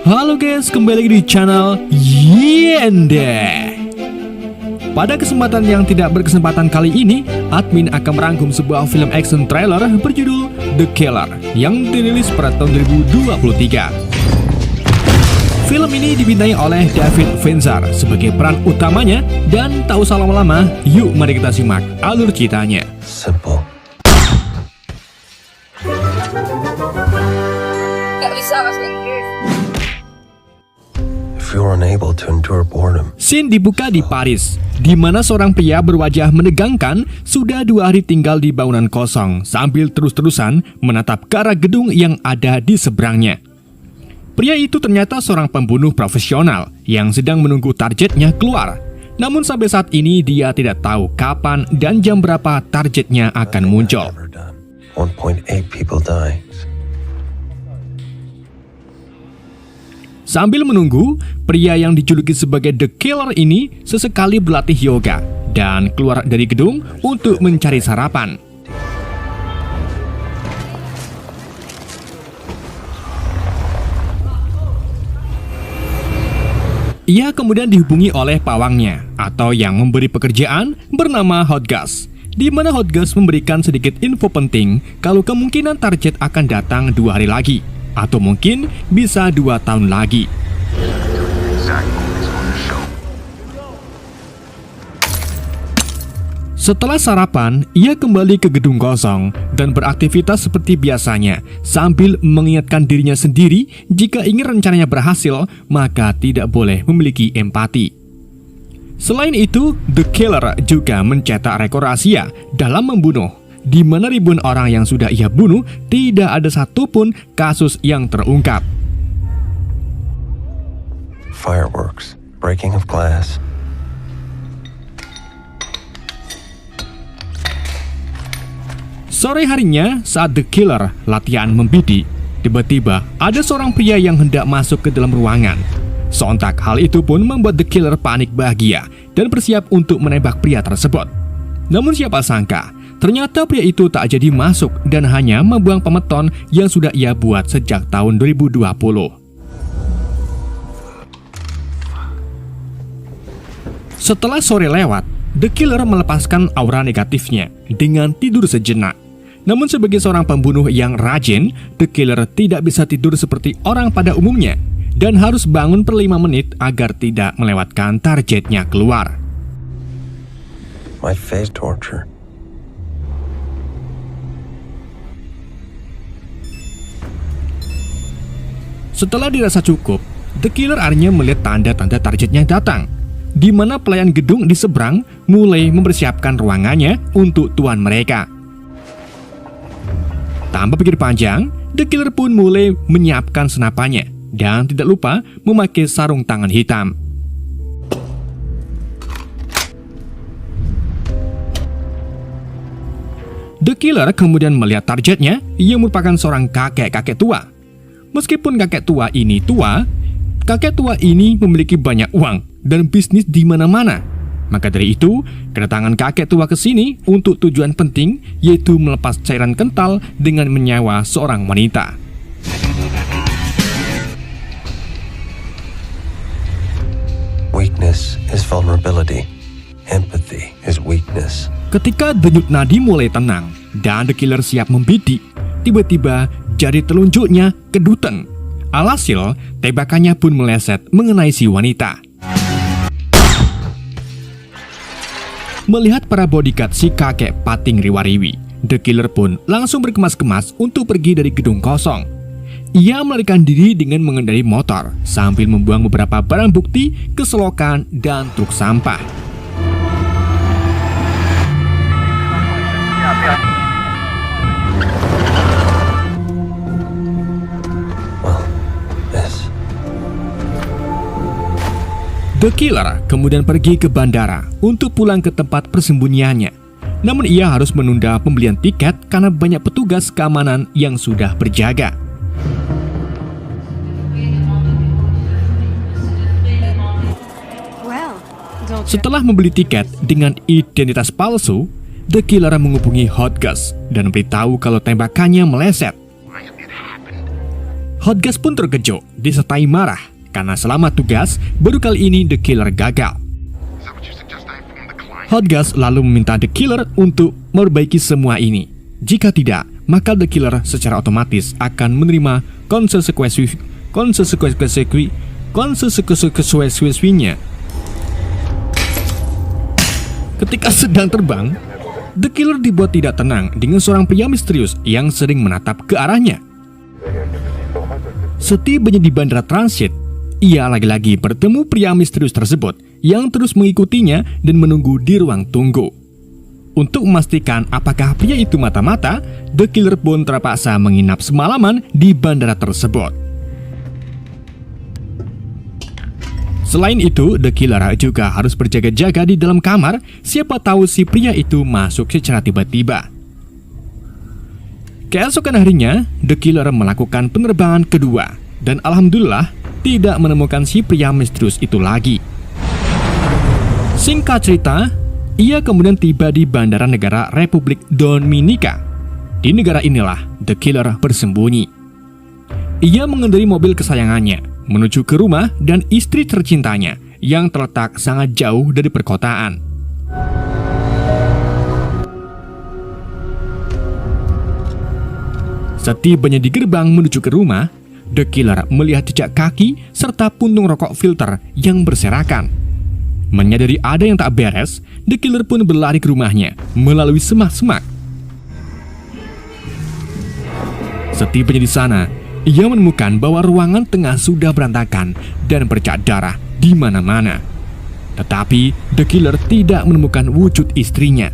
Halo guys, kembali lagi di channel Yende. Pada kesempatan yang tidak berkesempatan kali ini, admin akan merangkum sebuah film action trailer berjudul The Killer yang dirilis pada tahun 2023. Film ini dibintangi oleh David Fincher sebagai peran utamanya, dan tak usah lama-lama, yuk mari kita simak alur ceritanya. Simple. Gak bisa bahasa Inggris. If you're unable to endure boredom, Scene dibuka di Paris, di mana seorang pria berwajah menegangkan sudah 2 hari tinggal di bangunan kosong sambil terus-terusan menatap ke arah gedung yang ada di seberangnya. Pria itu ternyata seorang pembunuh profesional yang sedang menunggu targetnya keluar. Namun sampai saat ini dia tidak tahu kapan dan jam berapa targetnya akan muncul. never done. 1.8 people die. Sambil menunggu, pria yang dijuluki sebagai The Killer ini sesekali berlatih yoga dan keluar dari gedung untuk mencari sarapan. Ia kemudian dihubungi oleh pawangnya atau yang memberi pekerjaan bernama Hotgas, di mana Hotgas memberikan sedikit info penting kalau kemungkinan target akan datang 2 hari lagi, atau mungkin bisa 2 tahun lagi. Setelah sarapan, ia kembali ke gedung kosong dan beraktivitas seperti biasanya sambil mengingatkan dirinya sendiri jika ingin rencananya berhasil, maka tidak boleh memiliki empati. Selain itu, The Killer juga mencetak rekor rahasia dalam membunuh, di mana ribuan orang yang sudah ia bunuh tidak ada satupun kasus yang terungkap. Fireworks, breaking of glass. Sore harinya, saat The Killer latihan membidik, tiba-tiba ada seorang pria yang hendak masuk ke dalam ruangan. Sontak hal itu pun membuat The Killer panik bahagia dan bersiap untuk menembak pria tersebut. Namun siapa sangka, ternyata pria itu tak jadi masuk dan hanya membuang pemeton yang sudah ia buat sejak tahun 2020. Setelah sore lewat, The Killer melepaskan aura negatifnya dengan tidur sejenak. Namun sebagai seorang pembunuh yang rajin, The Killer tidak bisa tidur seperti orang pada umumnya dan harus bangun per 5 menit agar tidak melewatkan targetnya keluar. My face torture. Setelah dirasa cukup, The Killer akhirnya melihat tanda-tanda targetnya datang, di mana pelayan gedung di seberang mulai mempersiapkan ruangannya untuk tuan mereka. Tanpa pikir panjang, The Killer pun mulai menyiapkan senapannya dan tidak lupa memakai sarung tangan hitam. The Killer kemudian melihat targetnya yang merupakan seorang kakek-kakek tua. Meskipun kakek tua ini memiliki banyak uang dan bisnis di mana-mana. Maka dari itu, kedatangan kakek tua ke sini untuk tujuan penting, yaitu melepas cairan kental dengan menyawa seorang wanita. Weakness is vulnerability. Empathy is weakness. Ketika denyut nadi mulai tenang dan The Killer siap membidik, tiba-tiba jari telunjuknya kedutan. Alhasil, tembakannya pun meleset mengenai si wanita. Melihat para bodyguard si kakek pating riwariwi, The Killer pun langsung berkemas-kemas untuk pergi dari gedung kosong. Ia melarikan diri dengan mengendarai motor sambil membuang beberapa barang bukti ke selokan dan truk sampah. Well, this. The Killer kemudian pergi ke bandara untuk pulang ke tempat persembunyiannya. Namun ia harus menunda pembelian tiket karena banyak petugas keamanan yang sudah berjaga. Setelah membeli tiket dengan identitas palsu, The Killer menghubungi Hotgas dan beritahu kalau tembakannya meleset. Hotgas pun terkejut, disertai marah, karena selama tugas, baru kali ini The Killer gagal. Hotgas lalu meminta The Killer untuk memperbaiki semua ini. Jika tidak, maka The Killer secara otomatis akan menerima konsekuensinya. Ketika sedang terbang, The Killer dibuat tidak tenang dengan seorang pria misterius yang sering menatap ke arahnya. Setibanya di bandara transit, ia lagi-lagi bertemu pria misterius tersebut yang terus mengikutinya dan menunggu di ruang tunggu. Untuk memastikan apakah pria itu mata-mata, The Killer pun terpaksa menginap semalaman di bandara tersebut. Selain itu, The Killer juga harus berjaga-jaga di dalam kamar, siapa tahu si pria itu masuk secara tiba-tiba. Keesokan harinya, The Killer melakukan penerbangan kedua, dan alhamdulillah tidak menemukan si pria misterius itu lagi. Singkat cerita, ia kemudian tiba di bandara negara Republik Dominika. Di negara inilah The Killer bersembunyi. Ia mengendarai mobil kesayangannya menuju ke rumah dan istri tercintanya yang terletak sangat jauh dari perkotaan. Setibanya di gerbang menuju ke rumah, The Killer melihat jejak kaki serta puntung rokok filter yang berserakan. Menyadari ada yang tak beres, The Killer pun berlari ke rumahnya melalui semak-semak. Setibanya di sana, ia menemukan bahwa ruangan tengah sudah berantakan dan bercak darah di mana-mana. Tetapi The Killer tidak menemukan wujud istrinya.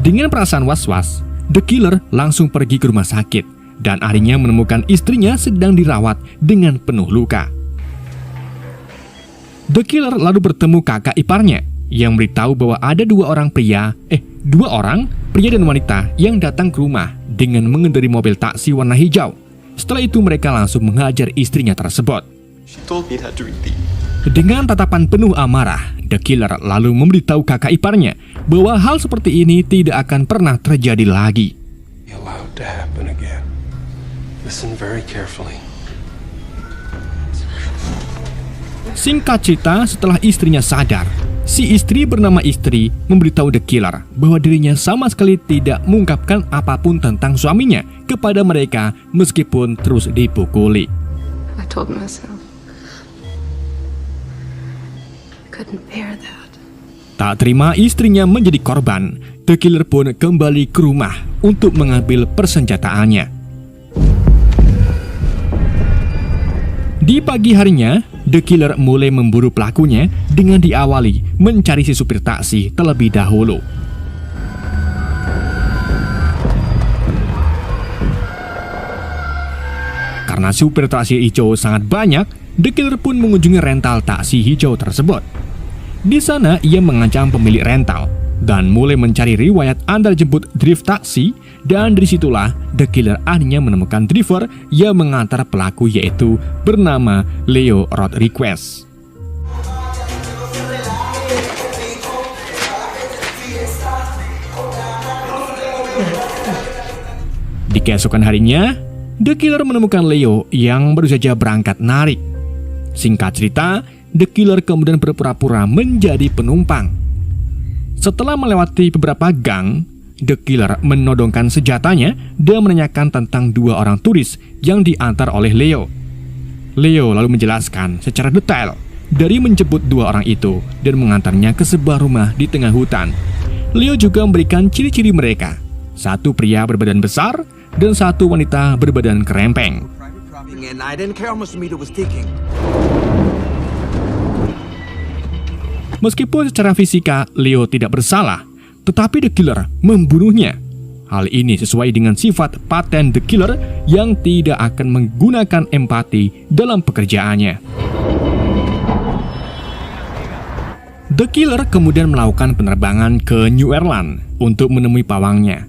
Dengan perasaan was-was, The Killer langsung pergi ke rumah sakit dan akhirnya menemukan istrinya sedang dirawat dengan penuh luka. The Killer lalu bertemu kakak iparnya yang beritahu bahwa ada dua orang pria dan wanita yang datang ke rumah dengan mengendarai mobil taksi warna hijau. Setelah itu mereka langsung menghajar istrinya tersebut. Dengan tatapan penuh amarah, The Killer lalu memberitahu kakak iparnya bahwa hal seperti ini tidak akan pernah terjadi lagi. Singkat cerita, setelah istrinya sadar, si istri bernama Istri memberitahu The Killer bahwa dirinya sama sekali tidak mengungkapkan apapun tentang suaminya kepada mereka meskipun terus dipukuli. I told myself I couldn't bear that. Tak terima istrinya menjadi korban, The Killer pun kembali ke rumah untuk mengambil persenjataannya. Di pagi harinya, The Killer mulai memburu pelakunya dengan diawali mencari si supir taksi terlebih dahulu. Karena supir taksi hijau sangat banyak, The Killer pun mengunjungi rental taksi hijau tersebut. Di sana ia mengancam pemilik rental dan mulai mencari riwayat antar jemput drift taksi, dan disitulah The Killer akhirnya menemukan driver yang mengantar pelaku, yaitu bernama Leo Rodriguez. Di keesokan harinya, The Killer menemukan Leo yang baru saja berangkat narik. Singkat cerita, The Killer kemudian berpura-pura menjadi penumpang. Setelah melewati beberapa gang, The Killer menodongkan senjatanya dan menanyakan tentang dua orang turis yang diantar oleh Leo. Leo lalu menjelaskan secara detail dari menjemput dua orang itu dan mengantarnya ke sebuah rumah di tengah hutan. Leo juga memberikan ciri-ciri mereka. Satu pria berbadan besar dan satu wanita berbadan kerempeng. Meskipun secara fisika Leo tidak bersalah, tetapi The Killer membunuhnya. Hal ini sesuai dengan sifat paten The Killer yang tidak akan menggunakan empati dalam pekerjaannya. The Killer kemudian melakukan penerbangan ke New Ireland untuk menemui pawangnya.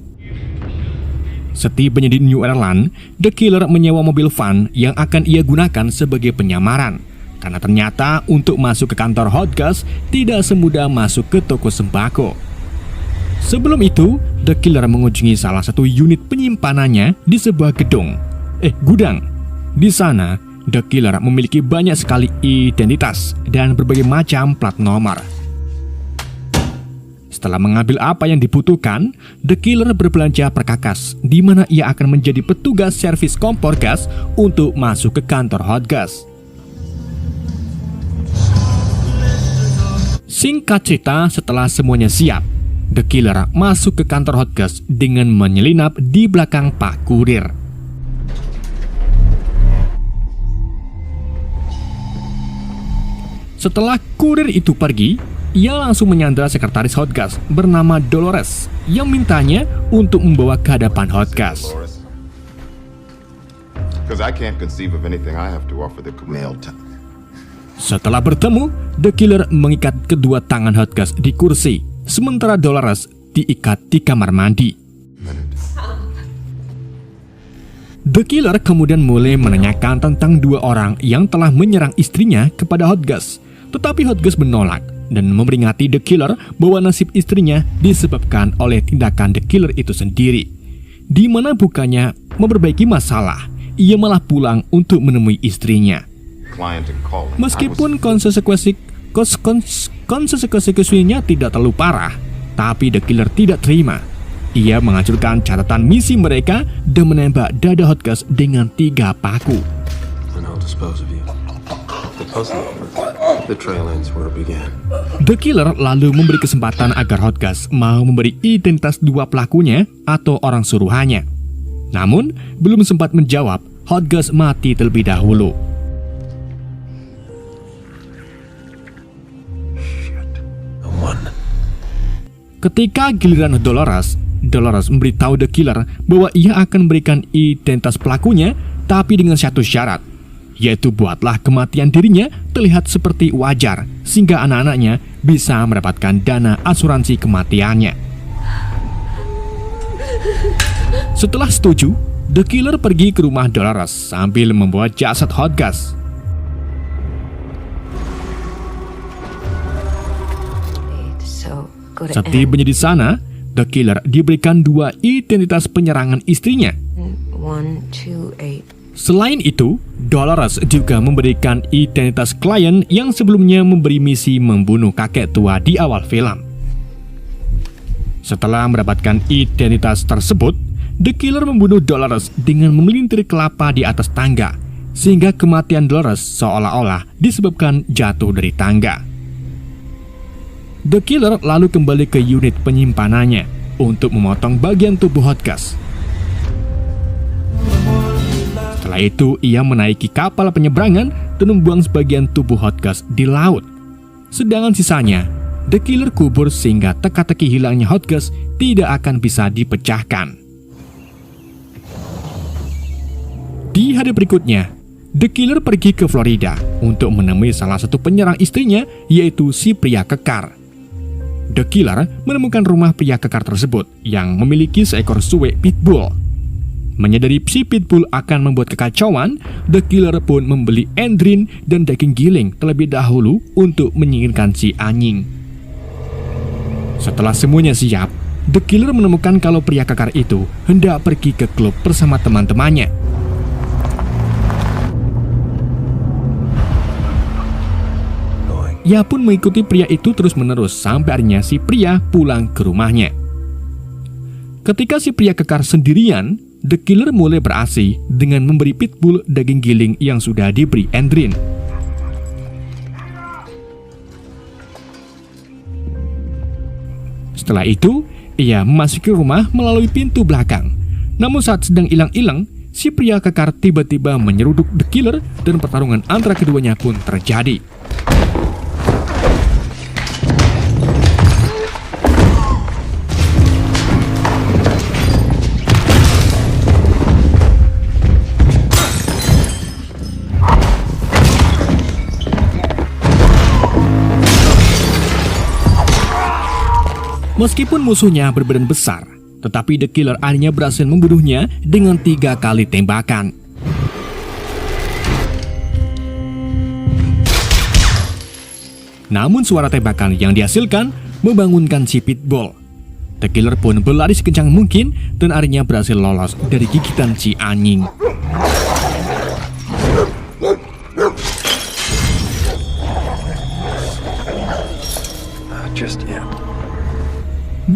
Setibanya di New Ireland, The Killer menyewa mobil van yang akan ia gunakan sebagai penyamaran. Karena ternyata untuk masuk ke kantor Hotgas tidak semudah masuk ke toko sembako. Sebelum itu, The Killer mengunjungi salah satu unit penyimpanannya di sebuah gedung. gudang. Di sana, The Killer memiliki banyak sekali identitas dan berbagai macam plat nomor. Setelah mengambil apa yang dibutuhkan, The Killer berbelanja perkakas, di mana ia akan menjadi petugas servis kompor gas untuk masuk ke kantor Hotgas. Singkat cerita, setelah semuanya siap, The Killer masuk ke kantor Hotgas dengan menyelinap di belakang Pak Kurir. Setelah kurir itu pergi, ia langsung menyandra sekretaris Hotgas bernama Dolores yang mintanya untuk membawa ke hadapan Hotgas. Because I can't conceive of anything I have to offer the male type. Setelah bertemu, The Killer mengikat kedua tangan Hotgas di kursi, sementara Dolores diikat di kamar mandi. The Killer kemudian mulai menanyakan tentang dua orang yang telah menyerang istrinya kepada Hotgas, tetapi Hotgas menolak dan memperingati The Killer bahwa nasib istrinya disebabkan oleh tindakan The Killer itu sendiri, di mana bukannya memperbaiki masalah, ia malah pulang untuk menemui istrinya. Meskipun konsekuensinya tidak terlalu parah, tapi The Killer tidak terima. Ia menghancurkan catatan misi mereka dan menembak dada Hotgas dengan 3 paku. The Killer lalu memberi kesempatan agar Hotgas mau memberi identitas dua pelakunya atau orang suruhannya. Namun, belum sempat menjawab, Hotgas mati terlebih dahulu. Ketika giliran Dolores memberitahu The Killer bahwa ia akan memberikan identitas pelakunya, tapi dengan satu syarat, yaitu buatlah kematian dirinya terlihat seperti wajar, sehingga anak-anaknya bisa mendapatkan dana asuransi kematiannya. Setelah setuju, The Killer pergi ke rumah Dolores sambil membawa jasad Hotgas. Setibanya di sana, The Killer diberikan 2 identitas penyerangan istrinya. Selain itu, Dolores juga memberikan identitas klien yang sebelumnya memberi misi membunuh kakek tua di awal film. Setelah mendapatkan identitas tersebut, The Killer membunuh Dolores dengan memelintir kelapa di atas tangga, sehingga kematian Dolores seolah-olah disebabkan jatuh dari tangga. The Killer lalu kembali ke unit penyimpanannya untuk memotong bagian tubuh Hotgas. Setelah itu, ia menaiki kapal penyeberangan dan membuang sebagian tubuh Hotgas di laut. Sedangkan sisanya, The Killer kubur sehingga teka-teki hilangnya Hotgas tidak akan bisa dipecahkan. Di hari berikutnya, The Killer pergi ke Florida untuk menemui salah satu penyerang istrinya, yaitu si pria kekar. The Killer menemukan rumah pria kekar tersebut yang memiliki seekor suwe pitbull. Menyadari si pitbull akan membuat kekacauan, The Killer pun membeli endrin dan daging giling terlebih dahulu untuk menyingkirkan si anjing. Setelah semuanya siap, The Killer menemukan kalau pria kekar itu hendak pergi ke klub bersama teman-temannya. Ia pun mengikuti pria itu terus-menerus sampai akhirnya si pria pulang ke rumahnya. Ketika si pria kekar sendirian, The Killer mulai beraksi dengan memberi pitbull daging giling yang sudah diberi endrin. Setelah itu, ia memasuki rumah melalui pintu belakang. Namun saat sedang ilang-ilang, si pria kekar tiba-tiba menyeruduk The Killer dan pertarungan antara keduanya pun terjadi. Meskipun musuhnya berbadan besar, tetapi The Killer akhirnya berhasil membunuhnya dengan 3 kali tembakan. Namun suara tembakan yang dihasilkan membangunkan si pitbull. The Killer pun berlari sekencang mungkin dan akhirnya berhasil lolos dari gigitan si anjing.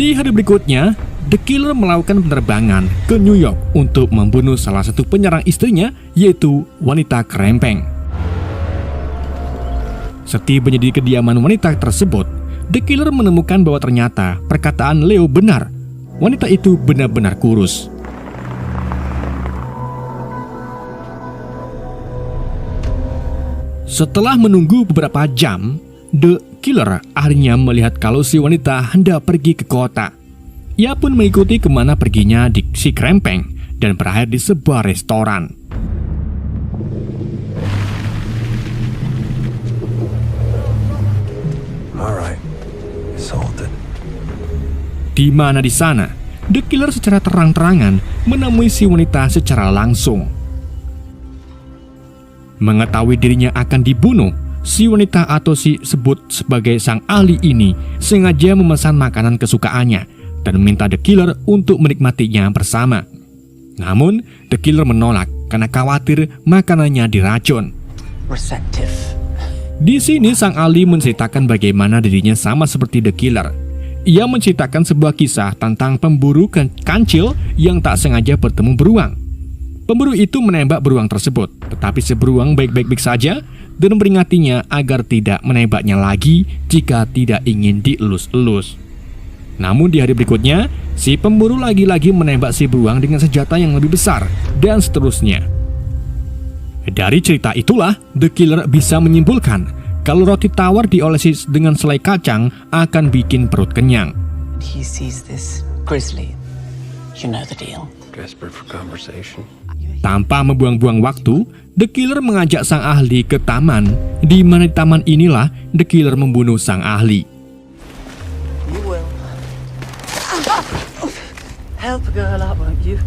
Di hari berikutnya, The Killer melakukan penerbangan ke New York untuk membunuh salah satu penyerang istrinya, yaitu wanita kerempeng. Setibanya di kediaman wanita tersebut, The Killer menemukan bahwa ternyata perkataan Leo benar. Wanita itu benar-benar kurus. Setelah menunggu beberapa jam, The Killer akhirnya melihat kalau si wanita hendak pergi ke kota. Ia pun mengikuti kemana perginya si kerempeng dan berakhir di sebuah restoran. Alright, sold it. Di mana di sana, The Killer secara terang-terangan menemui si wanita secara langsung. Mengetahui dirinya akan dibunuh, si wanita atau si sebut sebagai sang ahli ini sengaja memesan makanan kesukaannya dan meminta The Killer untuk menikmatinya bersama. Namun, The Killer menolak karena khawatir makanannya diracun. Receptive. Di sini sang ahli menceritakan bagaimana dirinya sama seperti The Killer. Ia menceritakan sebuah kisah tentang pemburu kancil yang tak sengaja bertemu beruang. Pemburu itu menembak beruang tersebut, tetapi si beruang baik-baik saja dan memperingatinya agar tidak menembaknya lagi jika tidak ingin dielus-elus. Namun di hari berikutnya, si pemburu lagi-lagi menembak si beruang dengan senjata yang lebih besar, dan seterusnya. Dari cerita itulah, The Killer bisa menyimpulkan kalau roti tawar diolesi dengan selai kacang akan bikin perut kenyang. He sees this grizzly. You know the deal. Desperate for conversation. Tanpa membuang-buang waktu, The Killer mengajak sang ahli ke taman, di mana di taman inilah The Killer membunuh sang ahli. You will. Help a girl out, won't you?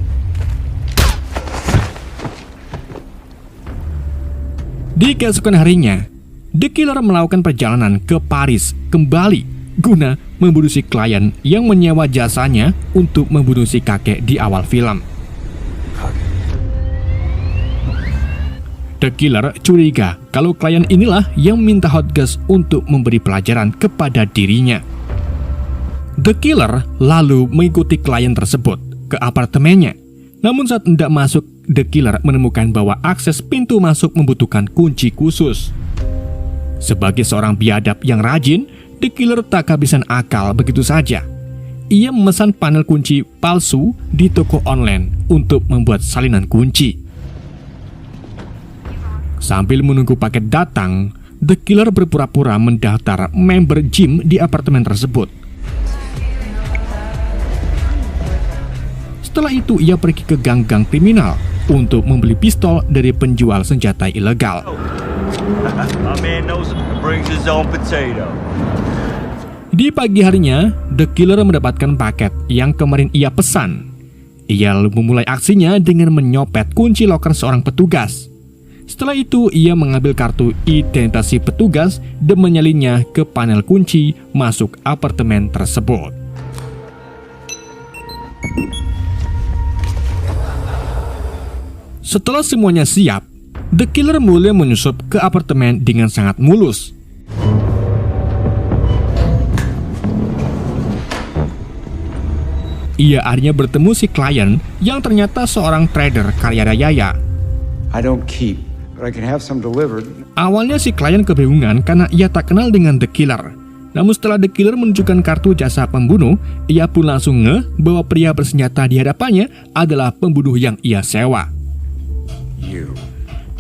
Di keesokan harinya, The Killer melakukan perjalanan ke Paris kembali guna membunuh si klien yang menyewa jasanya untuk membunuh si kakek di awal film. The Killer curiga kalau klien inilah yang minta Hodges untuk memberi pelajaran kepada dirinya. The Killer lalu mengikuti klien tersebut ke apartemennya. Namun saat hendak masuk, The Killer menemukan bahwa akses pintu masuk membutuhkan kunci khusus. Sebagai seorang biadab yang rajin, The Killer tak kehabisan akal begitu saja. Ia memesan panel kunci palsu di toko online untuk membuat salinan kunci. Sambil menunggu paket datang, The Killer berpura-pura mendaftar member gym di apartemen tersebut. Setelah itu ia pergi ke gang-gang kriminal untuk membeli pistol dari penjual senjata ilegal. My man knows brings his own potato. Di pagi harinya, The Killer mendapatkan paket yang kemarin ia pesan. Ia lalu memulai aksinya dengan menyopet kunci loker seorang petugas. Setelah itu, ia mengambil kartu identitas petugas dan menyalinnya ke panel kunci masuk apartemen tersebut. Setelah semuanya siap, The Killer mulai menyusup ke apartemen dengan sangat mulus. Ia akhirnya bertemu si klien yang ternyata seorang trader kaya raya. I don't keep, but I can have some delivered. Awalnya si klien kebingungan karena ia tak kenal dengan The Killer. Namun setelah The Killer menunjukkan kartu jasa pembunuh, ia pun langsung ngeh bahwa pria bersenjata di hadapannya adalah pembunuh yang ia sewa.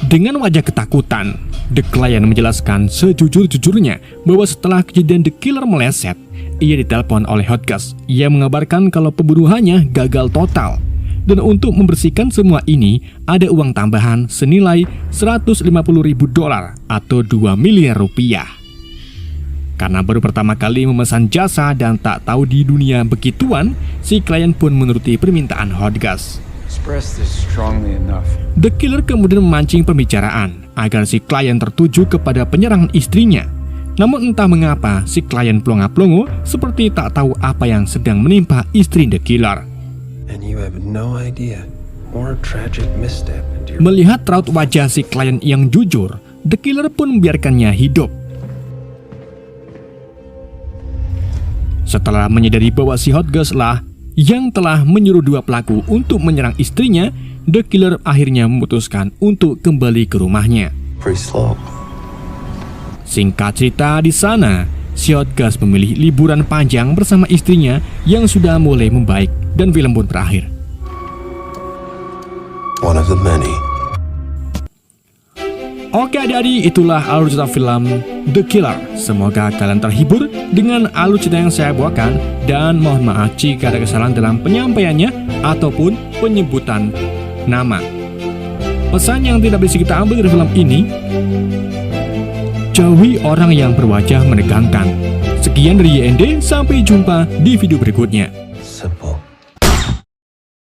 Dengan wajah ketakutan, The Client menjelaskan sejujur-jujurnya bahwa setelah kejadian The Killer meleset, ia ditelepon oleh Hodges. Ia mengabarkan kalau pembunuhannya gagal total. Dan untuk membersihkan semua ini, ada uang tambahan senilai $150.000 atau 2 miliar rupiah. Karena baru pertama kali memesan jasa dan tak tahu di dunia begituan, si klien pun menuruti permintaan Hodges. Express this strongly enough. The Killer kemudian memancing pembicaraan agar si klien tertuju kepada penyerangan istrinya. Namun entah mengapa si klien pelongo-pelongo seperti tak tahu apa yang sedang menimpa istri The Killer. And you have no idea more tragic misstep into your... Melihat raut wajah si klien yang jujur, The Killer pun membiarkannya hidup. Setelah menyadari bahwa si Hotgas lah yang telah menyuruh dua pelaku untuk menyerang istrinya, The Killer akhirnya memutuskan untuk kembali ke rumahnya. Pretty slow. Singkat cerita, di sana si Hotgas memilih liburan panjang bersama istrinya yang sudah mulai membaik dan film pun berakhir. One of the many. Oke adik-adik, itulah alur cerita film The Killer. Semoga kalian terhibur dengan alur cerita yang saya bawakan, dan mohon maaf jika ada kesalahan dalam penyampaiannya ataupun penyebutan nama. Pesan yang tidak bisa kita ambil dari film ini: jauhi orang yang berwajah menegangkan. Sekian dari YND, sampai jumpa di video berikutnya.